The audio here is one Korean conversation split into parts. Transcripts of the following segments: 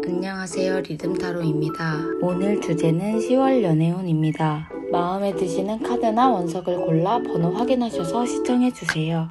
안녕하세요, 리듬타로입니다. 오늘 주제는 10월 연애운입니다. 마음에 드시는 카드나 원석을 골라 번호 확인하셔서 시청해주세요.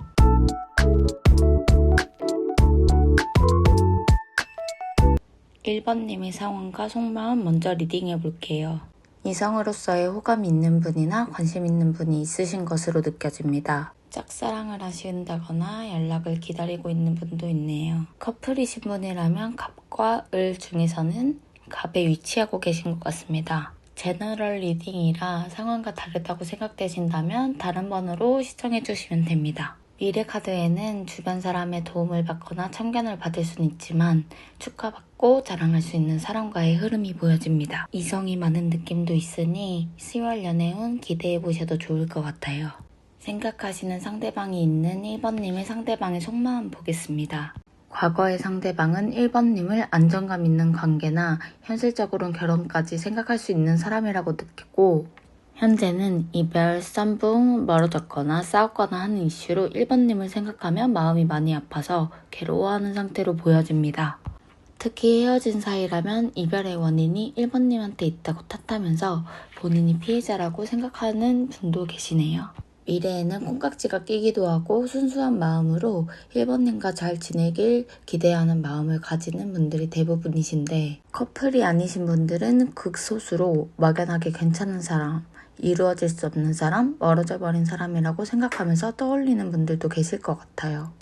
1번님의 상황과 속마음 먼저 리딩해볼게요. 이성으로서의 호감이 있는 분이나 관심 있는 분이 있으신 것으로 느껴집니다. 짝사랑을 하신다거나 연락을 기다리고 있는 분도 있네요. 커플이신 분이라면 갑과 을 중에서는 갑에 위치하고 계신 것 같습니다. 제너럴 리딩이라 상황과 다르다고 생각되신다면 다른 번호로 시청해주시면 됩니다. 미래 카드에는 주변 사람의 도움을 받거나 참견을 받을 수는 있지만 축하받고 자랑할 수 있는 사람과의 흐름이 보여집니다. 이성이 많은 느낌도 있으니 10월 연애운 기대해보셔도 좋을 것 같아요. 생각하시는 상대방이 있는 1번님의 상대방의 속마음 보겠습니다. 과거의 상대방은 1번님을 안정감 있는 관계나 현실적으로는 결혼까지 생각할 수 있는 사람이라고 느끼고 현재는 이별, 쌈붕, 멀어졌거나 싸웠거나 하는 이슈로 1번님을 생각하면 마음이 많이 아파서 괴로워하는 상태로 보여집니다. 특히 헤어진 사이라면 이별의 원인이 1번님한테 있다고 탓하면서 본인이 피해자라고 생각하는 분도 계시네요. 미래에는 콩깍지가 끼기도 하고 순수한 마음으로 1번님과 잘 지내길 기대하는 마음을 가지는 분들이 대부분이신데 커플이 아니신 분들은 극소수로 막연하게 괜찮은 사람, 이루어질 수 없는 사람, 멀어져 버린 사람이라고 생각하면서 떠올리는 분들도 계실 것 같아요.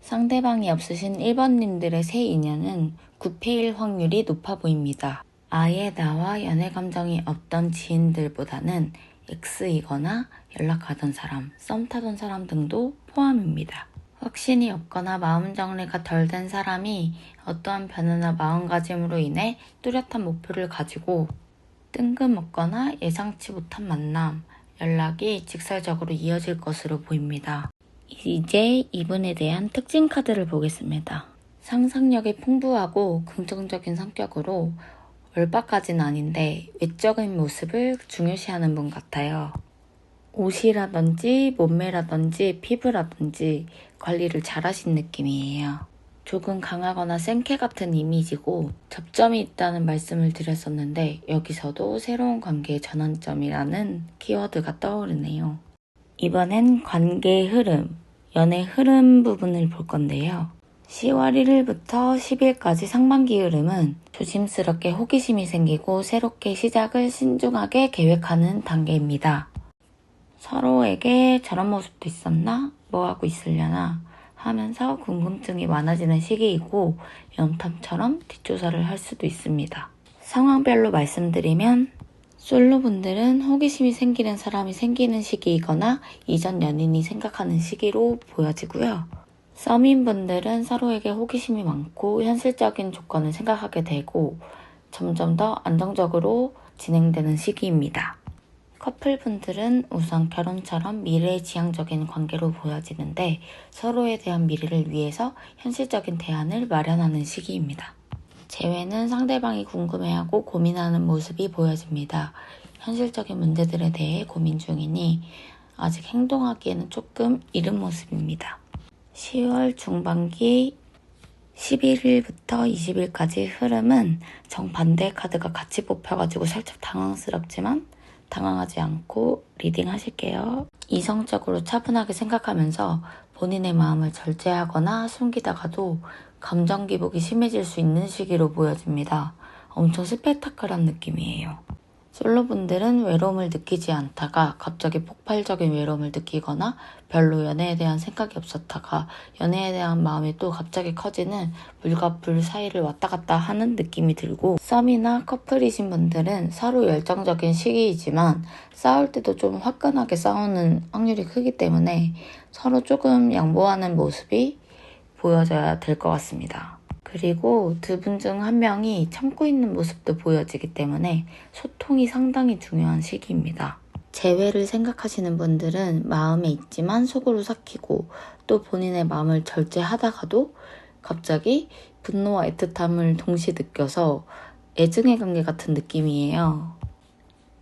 상대방이 없으신 1번님들의 새 인연은 9패일 확률이 높아 보입니다. 아예 나와 연애 감정이 없던 지인들보다는 X이거나 연락하던 사람, 썸 타던 사람 등도 포함입니다. 확신이 없거나 마음 정리가 덜 된 사람이 어떠한 변화나 마음가짐으로 인해 뚜렷한 목표를 가지고 뜬금없거나 예상치 못한 만남, 연락이 직설적으로 이어질 것으로 보입니다. 이제 이분에 대한 특징 카드를 보겠습니다. 상상력이 풍부하고 긍정적인 성격으로 월박까지는 아닌데 외적인 모습을 중요시하는 분 같아요. 옷이라든지 몸매라든지 피부라든지 관리를 잘하신 느낌이에요. 조금 강하거나 생캐 같은 이미지고 접점이 있다는 말씀을 드렸었는데 여기서도 새로운 관계의 전환점이라는 키워드가 떠오르네요. 이번엔 관계의 흐름, 연애 흐름 부분을 볼 건데요. 10월 1일부터 10일까지 상반기 흐름은 조심스럽게 호기심이 생기고 새롭게 시작을 신중하게 계획하는 단계입니다. 서로에게 저런 모습도 있었나? 뭐 하고 있으려나? 하면서 궁금증이 많아지는 시기이고 연탐처럼 뒷조사를 할 수도 있습니다. 상황별로 말씀드리면 솔로분들은 호기심이 생기는 사람이 생기는 시기이거나 이전 연인이 생각하는 시기로 보여지고요. 썸인분들은 서로에게 호기심이 많고 현실적인 조건을 생각하게 되고 점점 더 안정적으로 진행되는 시기입니다. 커플분들은 우선 결혼처럼 미래지향적인 관계로 보여지는데 서로에 대한 미래를 위해서 현실적인 대안을 마련하는 시기입니다. 재회는 상대방이 궁금해하고 고민하는 모습이 보여집니다. 현실적인 문제들에 대해 고민 중이니 아직 행동하기에는 조금 이른 모습입니다. 10월 중반기 11일부터 20일까지 흐름은 정반대의 카드가 같이 뽑혀가지고 살짝 당황스럽지만 당황하지 않고 리딩 하실게요. 이성적으로 차분하게 생각하면서 본인의 마음을 절제하거나 숨기다가도 감정 기복이 심해질 수 있는 시기로 보여집니다. 엄청 스펙타클한 느낌이에요. 솔로분들은 외로움을 느끼지 않다가 갑자기 폭발적인 외로움을 느끼거나 별로 연애에 대한 생각이 없었다가 연애에 대한 마음이 또 갑자기 커지는 물과 불 사이를 왔다 갔다 하는 느낌이 들고 썸이나 커플이신 분들은 서로 열정적인 시기이지만 싸울 때도 좀 화끈하게 싸우는 확률이 크기 때문에 서로 조금 양보하는 모습이 보여져야 될 것 같습니다. 그리고 두 분 중 한 명이 참고 있는 모습도 보여지기 때문에 소통이 상당히 중요한 시기입니다. 재회를 생각하시는 분들은 마음에 있지만 속으로 삭히고 또 본인의 마음을 절제하다가도 갑자기 분노와 애틋함을 동시에 느껴서 애증의 관계 같은 느낌이에요.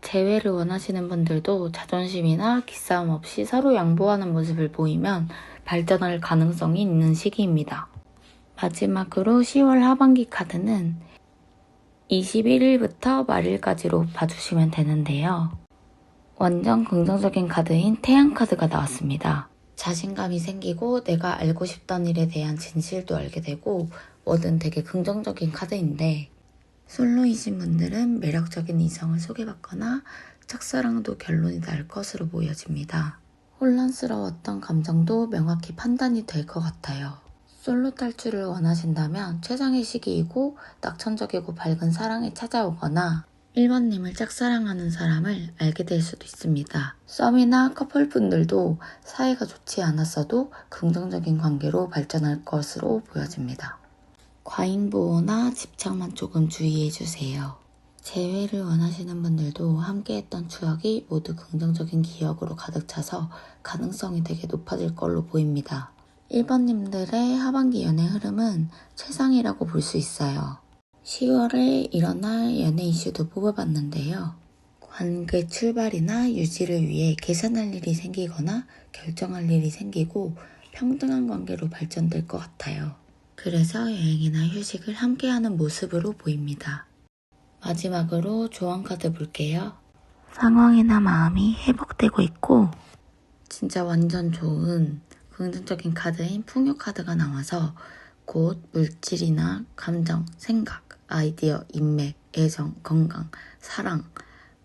재회를 원하시는 분들도 자존심이나 기싸움 없이 서로 양보하는 모습을 보이면 발전할 가능성이 있는 시기입니다. 마지막으로 10월 하반기 카드는 21일부터 말일까지로 봐주시면 되는데요. 완전 긍정적인 카드인 태양 카드가 나왔습니다. 자신감이 생기고 내가 알고 싶던 일에 대한 진실도 알게 되고 뭐든 되게 긍정적인 카드인데, 솔로이신 분들은 매력적인 이성을 소개받거나 짝사랑도 결론이 날 것으로 보여집니다. 혼란스러웠던 감정도 명확히 판단이 될 것 같아요. 솔로 탈출을 원하신다면 최상의 시기이고 낙천적이고 밝은 사랑이 찾아오거나 1번님을 짝사랑하는 사람을 알게 될 수도 있습니다. 썸이나 커플분들도 사이가 좋지 않았어도 긍정적인 관계로 발전할 것으로 보여집니다. 과잉보호나 집착만 조금 주의해주세요. 재회를 원하시는 분들도 함께했던 추억이 모두 긍정적인 기억으로 가득 차서 가능성이 되게 높아질 걸로 보입니다. 1번님들의 하반기 연애 흐름은 최상이라고 볼 수 있어요. 10월에 일어날 연애 이슈도 뽑아봤는데요. 관계 출발이나 유지를 위해 계산할 일이 생기거나 결정할 일이 생기고 평등한 관계로 발전될 것 같아요. 그래서 여행이나 휴식을 함께하는 모습으로 보입니다. 마지막으로 조언 카드 볼게요. 상황이나 마음이 회복되고 있고 진짜 완전 좋은 긍정적인 카드인 풍요 카드가 나와서 곧 물질이나 감정, 생각, 아이디어, 인맥, 애정, 건강, 사랑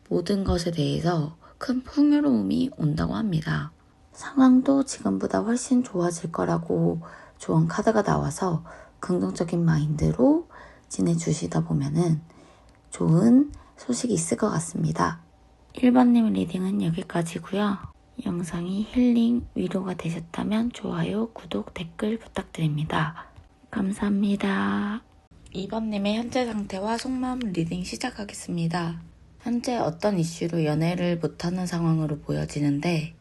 모든 것에 대해서 큰 풍요로움이 온다고 합니다. 상황도 지금보다 훨씬 좋아질 거라고 조언 카드가 나와서 긍정적인 마인드로 지내주시다 보면은 좋은 소식이 있을 것 같습니다. 1번님 리딩은 여기까지고요. 영상이 힐링, 위로가 되셨다면 좋아요, 구독, 댓글 부탁드립니다. 감사합니다. 2번님의 현재 상태와 속마음 리딩 시작하겠습니다. 현재 어떤 이슈로 연애를 못하는 상황으로 보여지는데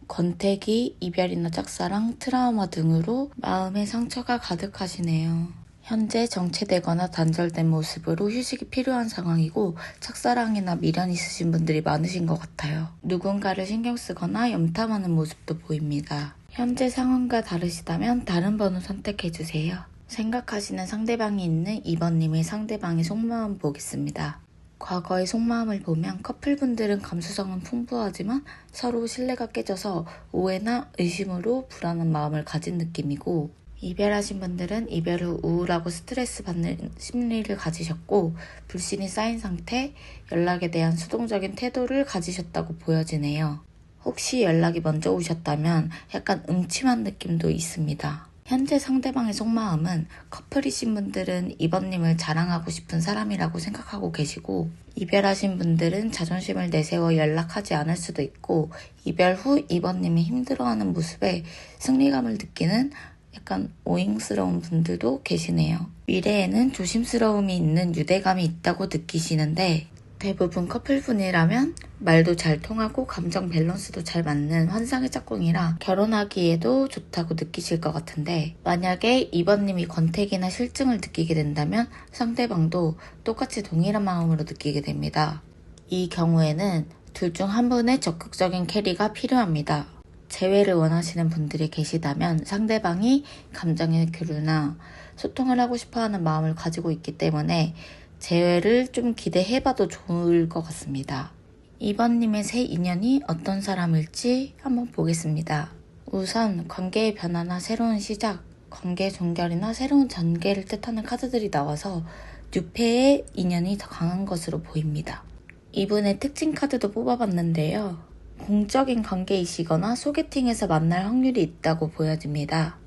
권태기, 이별이나 짝사랑, 트라우마 등으로 마음의 상처가 가득하시네요. 현재 정체되거나 단절된 모습으로 휴식이 필요한 상황이고 짝사랑이나 미련 있으신 분들이 많으신 것 같아요. 누군가를 신경 쓰거나 염탐하는 모습도 보입니다. 현재 상황과 다르시다면 다른 번호 선택해주세요. 생각하시는 상대방이 있는 2번님의 상대방의 속마음 보겠습니다. 과거의 속마음을 보면 커플분들은 감수성은 풍부하지만 서로 신뢰가 깨져서 오해나 의심으로 불안한 마음을 가진 느낌이고, 이별하신 분들은 이별 후 우울하고 스트레스 받는 심리를 가지셨고 불신이 쌓인 상태, 연락에 대한 수동적인 태도를 가지셨다고 보여지네요. 혹시 연락이 먼저 오셨다면 약간 음침한 느낌도 있습니다. 현재 상대방의 속마음은 커플이신 분들은 2번님을 자랑하고 싶은 사람이라고 생각하고 계시고, 이별하신 분들은 자존심을 내세워 연락하지 않을 수도 있고, 이별 후 2번님이 힘들어하는 모습에 승리감을 느끼는 약간 오잉스러운 분들도 계시네요. 미래에는 조심스러움이 있는 유대감이 있다고 느끼시는데, 대부분 커플분이라면 말도 잘 통하고 감정 밸런스도 잘 맞는 환상의 짝꿍이라 결혼하기에도 좋다고 느끼실 것 같은데, 만약에 2번님이 권태기나 실증을 느끼게 된다면 상대방도 똑같이 동일한 마음으로 느끼게 됩니다. 이 경우에는 둘 중 한 분의 적극적인 캐리가 필요합니다. 재회를 원하시는 분들이 계시다면 상대방이 감정의 교류나 소통을 하고 싶어하는 마음을 가지고 있기 때문에 재회를 좀 기대해봐도 좋을 것 같습니다. 2번님의 새 인연이 어떤 사람일지 한번 보겠습니다. 우선 관계의 변화나 새로운 시작, 관계 종결이나 새로운 전개를 뜻하는 카드들이 나와서 뉴페의 인연이 더 강한 것으로 보입니다. 이분의 특징 카드도 뽑아봤는데요. 공적인 관계이시거나 소개팅에서 만날 확률이 있다고 보여집니다.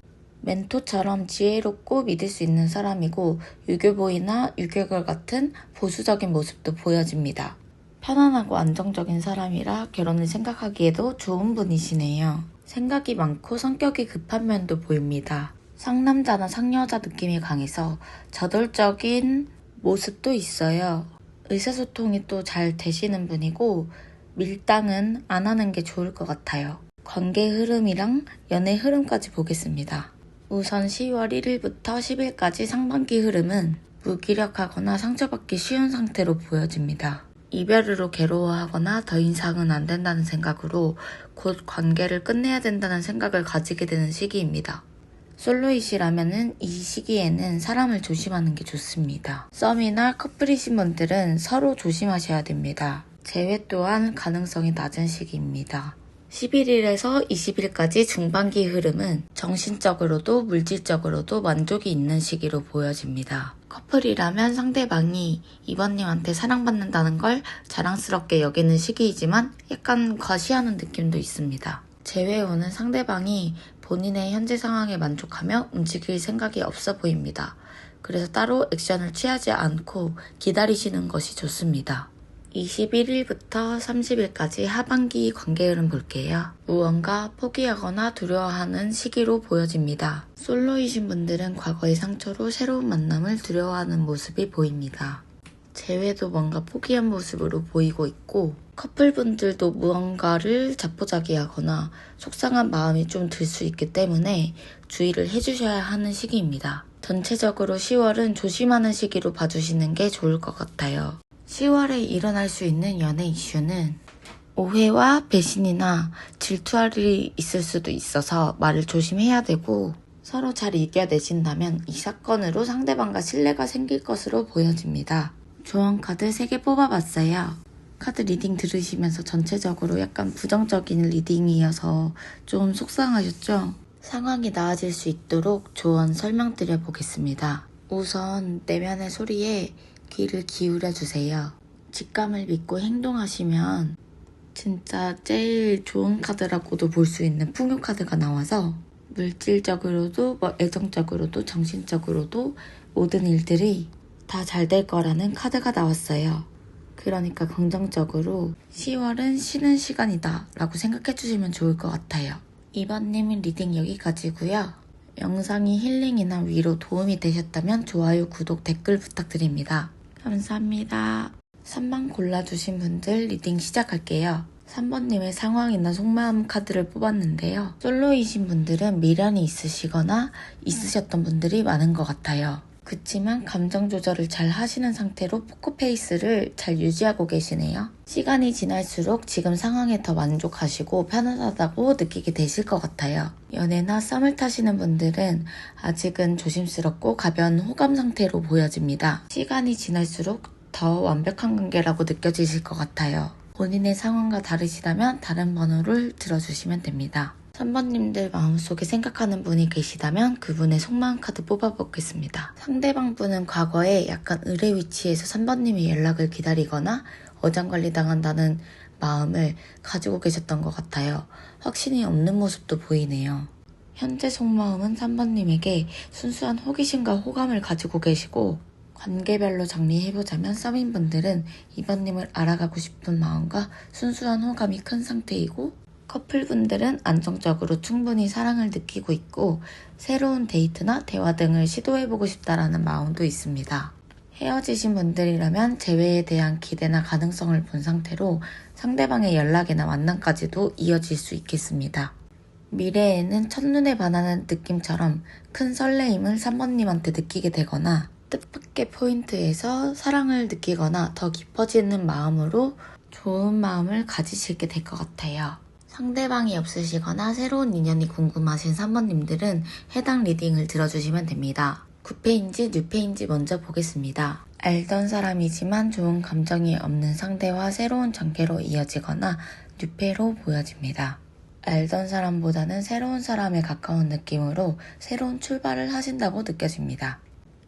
멘토처럼 지혜롭고 믿을 수 있는 사람이고 유교보이나 유교걸 같은 보수적인 모습도 보여집니다. 편안하고 안정적인 사람이라 결혼을 생각하기에도 좋은 분이시네요. 생각이 많고 성격이 급한 면도 보입니다. 상남자나 상여자 느낌이 강해서 저돌적인 모습도 있어요. 의사소통이 또 잘 되시는 분이고 밀당은 안 하는 게 좋을 것 같아요. 관계 흐름이랑 연애 흐름까지 보겠습니다. 우선 10월 1일부터 10일까지 상반기 흐름은 무기력하거나 상처받기 쉬운 상태로 보여집니다. 이별으로 괴로워하거나 더 이상은 안 된다는 생각으로 곧 관계를 끝내야 된다는 생각을 가지게 되는 시기입니다. 솔로이시라면은 이 시기에는 사람을 조심하는 게 좋습니다. 썸이나 커플이신 분들은 서로 조심하셔야 됩니다. 재회 또한 가능성이 낮은 시기입니다. 11일에서 20일까지 중반기 흐름은 정신적으로도 물질적으로도 만족이 있는 시기로 보여집니다. 커플이라면 상대방이 이번님한테 사랑받는다는 걸 자랑스럽게 여기는 시기이지만 약간 과시하는 느낌도 있습니다. 재회후는 상대방이 본인의 현재 상황에 만족하며 움직일 생각이 없어 보입니다. 그래서 따로 액션을 취하지 않고 기다리시는 것이 좋습니다. 21일부터 30일까지 하반기 관계 흐름 볼게요. 무언가 포기하거나 두려워하는 시기로 보여집니다. 솔로이신 분들은 과거의 상처로 새로운 만남을 두려워하는 모습이 보입니다. 재회도 뭔가 포기한 모습으로 보이고 있고 커플분들도 무언가를 자포자기하거나 속상한 마음이 좀 들 수 있기 때문에 주의를 해주셔야 하는 시기입니다. 전체적으로 10월은 조심하는 시기로 봐주시는 게 좋을 것 같아요. 10월에 일어날 수 있는 연애 이슈는 오해와 배신이나 질투할이 있을 수도 있어서 말을 조심해야 되고 서로 잘 이겨내신다면 이 사건으로 상대방과 신뢰가 생길 것으로 보여집니다. 조언 카드 3개 뽑아봤어요. 카드 리딩 들으시면서 전체적으로 약간 부정적인 리딩이어서 좀 속상하셨죠? 상황이 나아질 수 있도록 조언 설명드려 보겠습니다. 우선 내면의 소리에 귀를 기울여 주세요. 직감을 믿고 행동하시면 진짜 제일 좋은 카드라고도 볼 수 있는 풍요 카드가 나와서 물질적으로도 애정적으로도 정신적으로도 모든 일들이 다 잘 될 거라는 카드가 나왔어요. 그러니까 긍정적으로 10월은 쉬는 시간이다 라고 생각해 주시면 좋을 것 같아요. 이번님 리딩 여기까지고요. 영상이 힐링이나 위로 도움이 되셨다면 좋아요, 구독, 댓글 부탁드립니다. 감사합니다. 3번 골라주신 분들 리딩 시작할게요. 3번님의 상황이나 속마음 카드를 뽑았는데요. 솔로이신 분들은 미련이 있으시거나 있으셨던 분들이 많은 것 같아요. 그치만 감정 조절을 잘 하시는 상태로 포커페이스를 잘 유지하고 계시네요. 시간이 지날수록 지금 상황에 더 만족하시고 편안하다고 느끼게 되실 것 같아요. 연애나 썸을 타시는 분들은 아직은 조심스럽고 가벼운 호감 상태로 보여집니다. 시간이 지날수록 더 완벽한 관계라고 느껴지실 것 같아요. 본인의 상황과 다르시다면 다른 번호를 들어주시면 됩니다. 3번님들 마음속에 생각하는 분이 계시다면 그분의 속마음 카드 뽑아보겠습니다. 상대방 분은 과거에 약간 의뢰 위치에서 3번님의 연락을 기다리거나 어장관리 당한다는 마음을 가지고 계셨던 것 같아요. 확신이 없는 모습도 보이네요. 현재 속마음은 3번님에게 순수한 호기심과 호감을 가지고 계시고 관계별로 정리해보자면 썸인분들은 2번님을 알아가고 싶은 마음과 순수한 호감이 큰 상태이고 커플분들은 안정적으로 충분히 사랑을 느끼고 있고 새로운 데이트나 대화 등을 시도해보고 싶다라는 마음도 있습니다. 헤어지신 분들이라면 재회에 대한 기대나 가능성을 본 상태로 상대방의 연락이나 만남까지도 이어질 수 있겠습니다. 미래에는 첫눈에 반하는 느낌처럼 큰 설레임을 3번님한테 느끼게 되거나 뜻밖의 포인트에서 사랑을 느끼거나 더 깊어지는 마음으로 좋은 마음을 가지시게 될 것 같아요. 상대방이 없으시거나 새로운 인연이 궁금하신 3번님들은 해당 리딩을 들어주시면 됩니다. 9패인지 뉴패인지 먼저 보겠습니다. 알던 사람이지만 좋은 감정이 없는 상대와 새로운 관계로 이어지거나 뉴패로 보여집니다. 알던 사람보다는 새로운 사람에 가까운 느낌으로 새로운 출발을 하신다고 느껴집니다.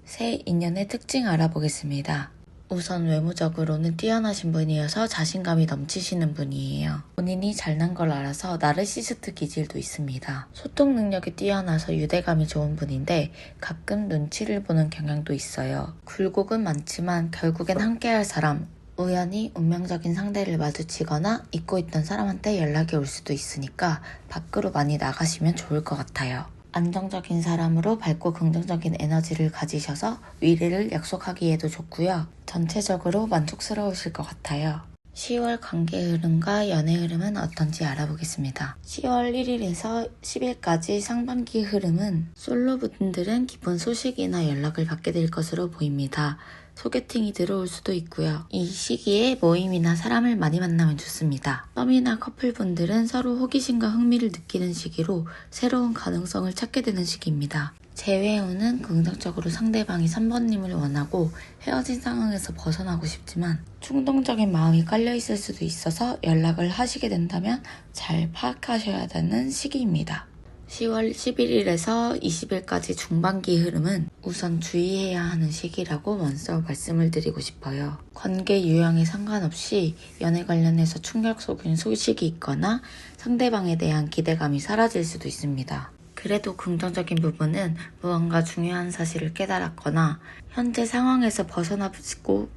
새 인연의 특징 알아보겠습니다. 우선 외모적으로는 뛰어나신 분이어서 자신감이 넘치시는 분이에요. 본인이 잘난 걸 알아서 나르시스트 기질도 있습니다. 소통 능력이 뛰어나서 유대감이 좋은 분인데 가끔 눈치를 보는 경향도 있어요. 굴곡은 많지만 결국엔 함께할 사람, 우연히 운명적인 상대를 마주치거나 잊고 있던 사람한테 연락이 올 수도 있으니까 밖으로 많이 나가시면 좋을 것 같아요. 안정적인 사람으로 밝고 긍정적인 에너지를 가지셔서 위례를 약속하기에도 좋고요. 전체적으로 만족스러우실 것 같아요. 10월 관계 흐름과 연애 흐름은 어떤지 알아보겠습니다. 10월 1일에서 10일까지 상반기 흐름은 솔로분들은 기쁜 소식이나 연락을 받게 될 것으로 보입니다. 소개팅이 들어올 수도 있고요. 이 시기에 모임이나 사람을 많이 만나면 좋습니다. 썸이나 커플분들은 서로 호기심과 흥미를 느끼는 시기로 새로운 가능성을 찾게 되는 시기입니다. 재회 후는 긍정적으로 상대방이 3번님을 원하고 헤어진 상황에서 벗어나고 싶지만 충동적인 마음이 깔려있을 수도 있어서 연락을 하시게 된다면 잘 파악하셔야 되는 시기입니다. 10월 11일에서 20일까지 중반기 흐름은 우선 주의해야 하는 시기라고 먼저 말씀을 드리고 싶어요. 관계 유형에 상관없이 연애 관련해서 충격 속인 소식이 있거나 상대방에 대한 기대감이 사라질 수도 있습니다. 그래도 긍정적인 부분은 무언가 중요한 사실을 깨달았거나 현재 상황에서 벗어나고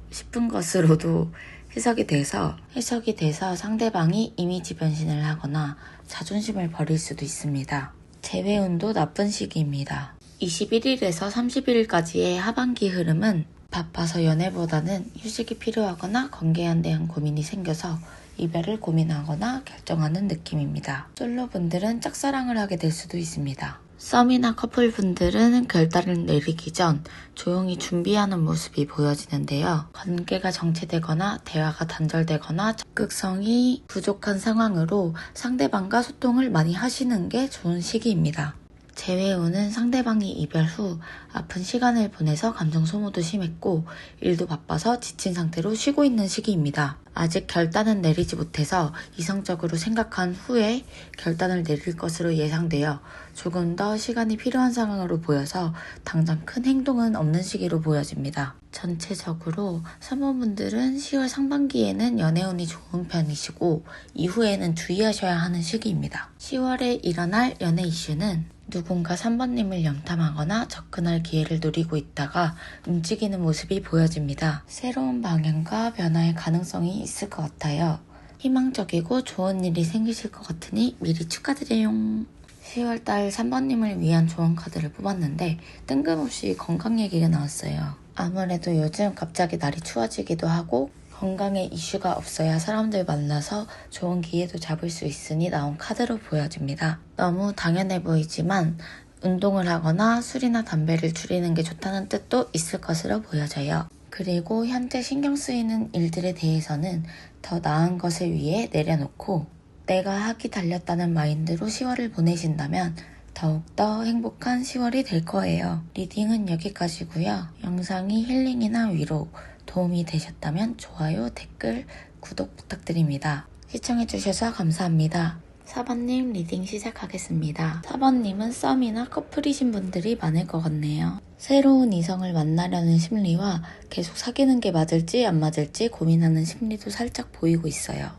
싶은 것으로도 해석이 돼서 상대방이 이미지 변신을 하거나 자존심을 버릴 수도 있습니다. 재회운도 나쁜 시기입니다. 21일에서 31일까지의 하반기 흐름은 바빠서 연애보다는 휴식이 필요하거나 관계에 대한 고민이 생겨서 이별을 고민하거나 결정하는 느낌입니다. 솔로분들은 짝사랑을 하게 될 수도 있습니다. 썸이나 커플분들은 결단을 내리기 전 조용히 준비하는 모습이 보여지는데요. 관계가 정체되거나 대화가 단절되거나 적극성이 부족한 상황으로 상대방과 소통을 많이 하시는 게 좋은 시기입니다. 재회 후는 상대방이 이별 후 아픈 시간을 보내서 감정 소모도 심했고 일도 바빠서 지친 상태로 쉬고 있는 시기입니다. 아직 결단은 내리지 못해서 이성적으로 생각한 후에 결단을 내릴 것으로 예상되어 조금 더 시간이 필요한 상황으로 보여서 당장 큰 행동은 없는 시기로 보여집니다. 전체적으로 3번분들은 10월 상반기에는 연애운이 좋은 편이시고 이후에는 주의하셔야 하는 시기입니다. 10월에 일어날 연애 이슈는 누군가 3번님을 염탐하거나 접근할 기회를 노리고 있다가 움직이는 모습이 보여집니다. 새로운 방향과 변화의 가능성이 있을 것 같아요. 희망적이고 좋은 일이 생기실 것 같으니 미리 축하드려요. 10월달 3번님을 위한 조언 카드를 뽑았는데 뜬금없이 건강 얘기가 나왔어요. 아무래도 요즘 갑자기 날이 추워지기도 하고 건강에 이슈가 없어야 사람들 만나서 좋은 기회도 잡을 수 있으니 나온 카드로 보여집니다. 너무 당연해 보이지만 운동을 하거나 술이나 담배를 줄이는 게 좋다는 뜻도 있을 것으로 보여져요. 그리고 현재 신경 쓰이는 일들에 대해서는 더 나은 것을 위해 내려놓고 내가 하기 달렸다는 마인드로 10월을 보내신다면 더욱더 행복한 10월이 될 거예요. 리딩은 여기까지고요. 영상이 힐링이나 위로 도움이 되셨다면 좋아요, 댓글, 구독 부탁드립니다. 시청해주셔서 감사합니다. 4번님 리딩 시작하겠습니다. 4번님은 썸이나 커플이신 분들이 많을 것 같네요. 새로운 이성을 만나려는 심리와 계속 사귀는 게 맞을지 안 맞을지 고민하는 심리도 살짝 보이고 있어요.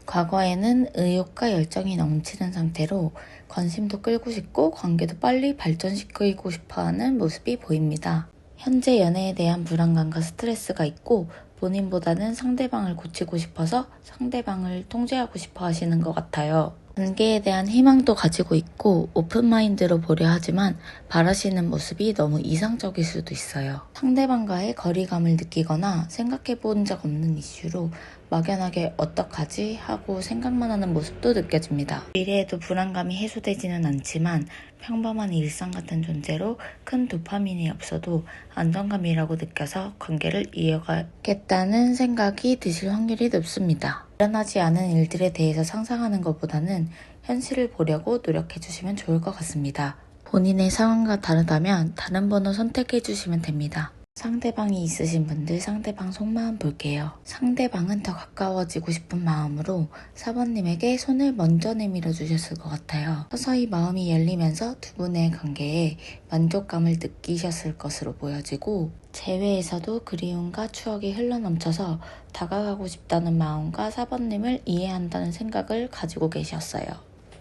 과거에는 의욕과 열정이 넘치는 상태로 관심도 끌고 싶고 관계도 빨리 발전시키고 싶어하는 모습이 보입니다. 현재 연애에 대한 불안감과 스트레스가 있고 본인보다는 상대방을 고치고 싶어서 상대방을 통제하고 싶어 하시는 것 같아요. 관계에 대한 희망도 가지고 있고 오픈마인드로 보려 하지만 바라시는 모습이 너무 이상적일 수도 있어요. 상대방과의 거리감을 느끼거나 생각해 본 적 없는 이슈로 막연하게 어떡하지 하고 생각만 하는 모습도 느껴집니다. 미래에도 불안감이 해소되지는 않지만 평범한 일상 같은 존재로 큰 도파민이 없어도 안정감이라고 느껴서 관계를 이어가겠다는 생각이 드실 확률이 높습니다. 일어나지 않은 일들에 대해서 상상하는 것보다는 현실을 보려고 노력해 주시면 좋을 것 같습니다. 본인의 상황과 다르다면 다른 번호 선택해 주시면 됩니다. 상대방이 있으신 분들 상대방 속마음 볼게요. 상대방은 더 가까워지고 싶은 마음으로 4번님에게 손을 먼저 내밀어 주셨을 것 같아요. 서서히 마음이 열리면서 두 분의 관계에 만족감을 느끼셨을 것으로 보여지고 재회에서도 그리움과 추억이 흘러넘쳐서 다가가고 싶다는 마음과 4번님을 이해한다는 생각을 가지고 계셨어요.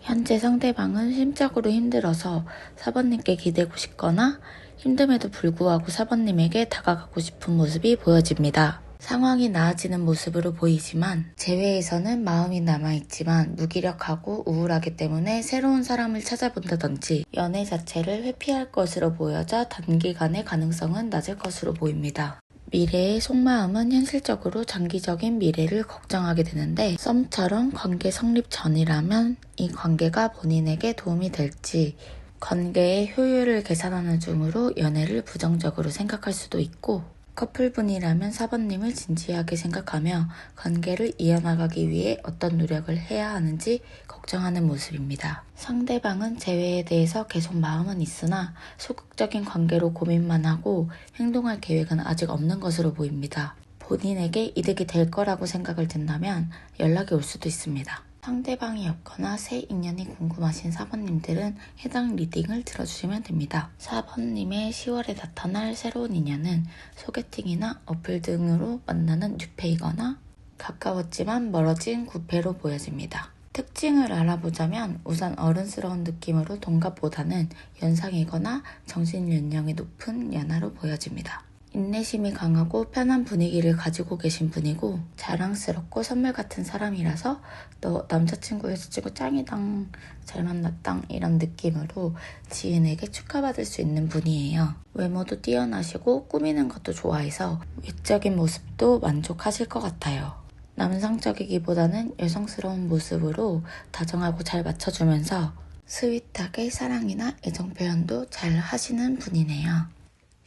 현재 상대방은 심적으로 힘들어서 4번님께 기대고 싶거나 힘듦에도 불구하고 4번님에게 다가가고 싶은 모습이 보여집니다. 상황이 나아지는 모습으로 보이지만 재회에서는 마음이 남아있지만 무기력하고 우울하기 때문에 새로운 사람을 찾아본다든지 연애 자체를 회피할 것으로 보여져 단기간의 가능성은 낮을 것으로 보입니다. 미래의 속마음은 현실적으로 장기적인 미래를 걱정하게 되는데 썸처럼 관계 성립 전이라면 이 관계가 본인에게 도움이 될지 관계의 효율을 계산하는 중으로 연애를 부정적으로 생각할 수도 있고 커플분이라면 4번님을 진지하게 생각하며 관계를 이어나가기 위해 어떤 노력을 해야 하는지 걱정하는 모습입니다. 상대방은 재회에 대해서 계속 마음은 있으나 소극적인 관계로 고민만 하고 행동할 계획은 아직 없는 것으로 보입니다. 본인에게 이득이 될 거라고 생각을 든다면 연락이 올 수도 있습니다. 상대방이 없거나 새 인연이 궁금하신 4번님들은 해당 리딩을 들어주시면 됩니다. 4번님의 10월에 나타날 새로운 인연은 소개팅이나 어플 등으로 만나는 뉴페이거나 가까웠지만 멀어진 구패로 보여집니다. 특징을 알아보자면 우선 어른스러운 느낌으로 동갑보다는 연상이거나 정신연령이 높은 연하로 보여집니다. 인내심이 강하고 편한 분위기를 가지고 계신 분이고 자랑스럽고 선물 같은 사람이라서 너 남자친구 여자친구 짱이당 잘 만났당 이런 느낌으로 지인에게 축하받을 수 있는 분이에요. 외모도 뛰어나시고 꾸미는 것도 좋아해서 외적인 모습도 만족하실 것 같아요. 남성적이기보다는 여성스러운 모습으로 다정하고 잘 맞춰주면서 스윗하게 사랑이나 애정 표현도 잘 하시는 분이네요.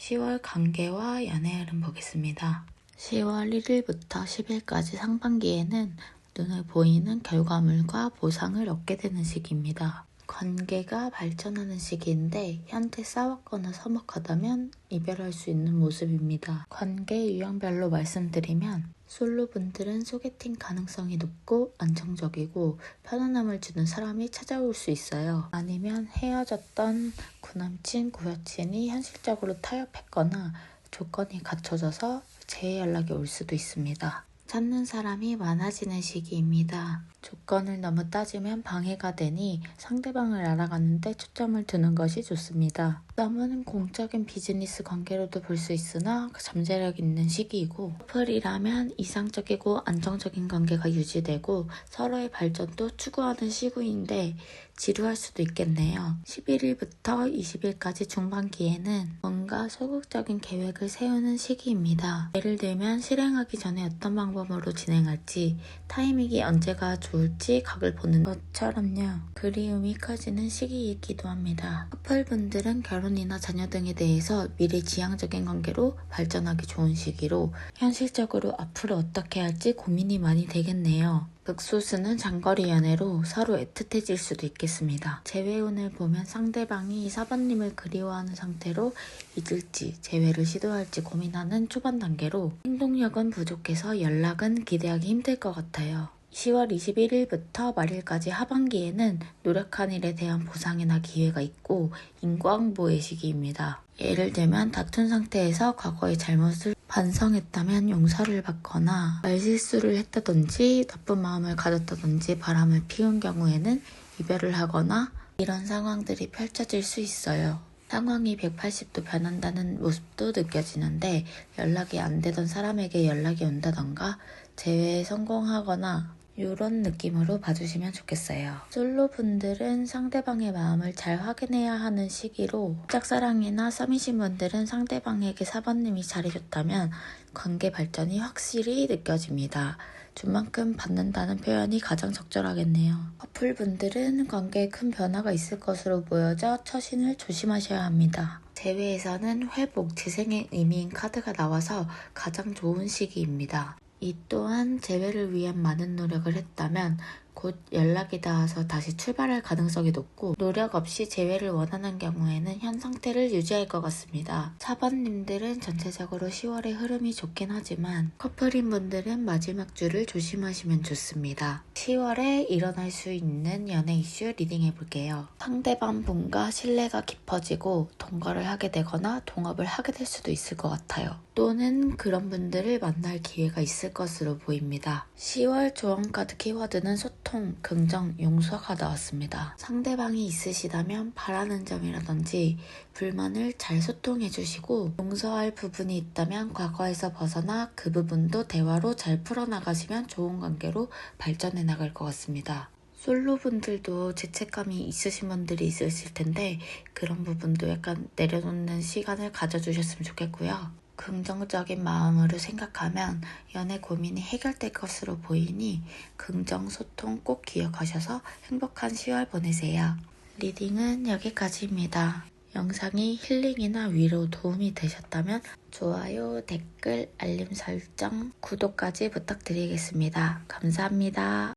10월 관계와 연애 흐름 보겠습니다. 10월 1일부터 10일까지 상반기에는 눈에 보이는 결과물과 보상을 얻게 되는 시기입니다. 관계가 발전하는 시기인데 현재 싸웠거나 서먹하다면 이별할 수 있는 모습입니다. 관계 유형별로 말씀드리면 솔로분들은 소개팅 가능성이 높고 안정적이고 편안함을 주는 사람이 찾아올 수 있어요. 아니면 헤어졌던 구남친, 구여친이 현실적으로 타협했거나 조건이 갖춰져서 재연락이 올 수도 있습니다. 찾는 사람이 많아지는 시기입니다. 조건을 너무 따지면 방해가 되니 상대방을 알아가는데 초점을 두는 것이 좋습니다. 너무는 공적인 비즈니스 관계로도 볼 수 있으나 잠재력 있는 시기이고 커플이라면 이상적이고 안정적인 관계가 유지되고 서로의 발전도 추구하는 시기인데 지루할 수도 있겠네요. 11일부터 20일까지 중반기에는 뭔가 소극적인 계획을 세우는 시기입니다. 예를 들면 실행하기 전에 어떤 방법으로 진행할지 타이밍이 언제가 좋을지 각을 보는 것처럼요. 그리움이 커지는 시기이기도 합니다. 커플분들은 결혼이나 자녀 등에 대해서 미래지향적인 관계로 발전하기 좋은 시기로 현실적으로 앞으로 어떻게 할지 고민이 많이 되겠네요. 극소수는 장거리 연애로 서로 애틋해질 수도 있겠습니다. 재회운을 보면 상대방이 4번님을 그리워하는 상태로 잊을지 재회를 시도할지 고민하는 초반 단계로 행동력은 부족해서 연락은 기대하기 힘들 것 같아요. 10월 21일부터 말일까지 하반기에는 노력한 일에 대한 보상이나 기회가 있고 인과응보의 시기입니다. 예를 들면 다툰 상태에서 과거의 잘못을 반성했다면 용서를 받거나 말실수를 했다든지 나쁜 마음을 가졌다든지 바람을 피운 경우에는 이별을 하거나 이런 상황들이 펼쳐질 수 있어요. 상황이 180도 변한다는 모습도 느껴지는데 연락이 안 되던 사람에게 연락이 온다던가 재회에 성공하거나 이런 느낌으로 봐주시면 좋겠어요. 솔로분들은 상대방의 마음을 잘 확인해야 하는 시기로 짝사랑이나 썸이신 분들은 상대방에게 4번님이 잘해줬다면 관계 발전이 확실히 느껴집니다. 준 만큼 받는다는 표현이 가장 적절하겠네요. 커플분들은 관계에 큰 변화가 있을 것으로 보여져 처신을 조심하셔야 합니다. 재회에서는 회복, 재생의 의미인 카드가 나와서 가장 좋은 시기입니다. 이 또한 재회를 위한 많은 노력을 했다면 곧 연락이 닿아서 다시 출발할 가능성이 높고 노력 없이 재회를 원하는 경우에는 현 상태를 유지할 것 같습니다. 4번님들은 전체적으로 10월의 흐름이 좋긴 하지만 커플인 분들은 마지막 주를 조심하시면 좋습니다. 10월에 일어날 수 있는 연애 이슈 리딩해볼게요. 상대방 분과 신뢰가 깊어지고 동거를 하게 되거나 동업을 하게 될 수도 있을 것 같아요. 또는 그런 분들을 만날 기회가 있을 것으로 보입니다. 10월 조언카드 키워드는 소통, 긍정, 용서가 나왔습니다. 상대방이 있으시다면 바라는 점이라든지 불만을 잘 소통해 주시고 용서할 부분이 있다면 과거에서 벗어나 그 부분도 대화로 잘 풀어나가시면 좋은 관계로 발전해 나갈 것 같습니다. 솔로분들도 죄책감이 있으신 분들이 있으실 텐데 그런 부분도 약간 내려놓는 시간을 가져주셨으면 좋겠고요. 긍정적인 마음으로 생각하면 연애 고민이 해결될 것으로 보이니 긍정 소통 꼭 기억하셔서 행복한 10월 보내세요. 리딩은 여기까지입니다. 영상이 힐링이나 위로 도움이 되셨다면 좋아요, 댓글, 알림 설정, 구독까지 부탁드리겠습니다. 감사합니다.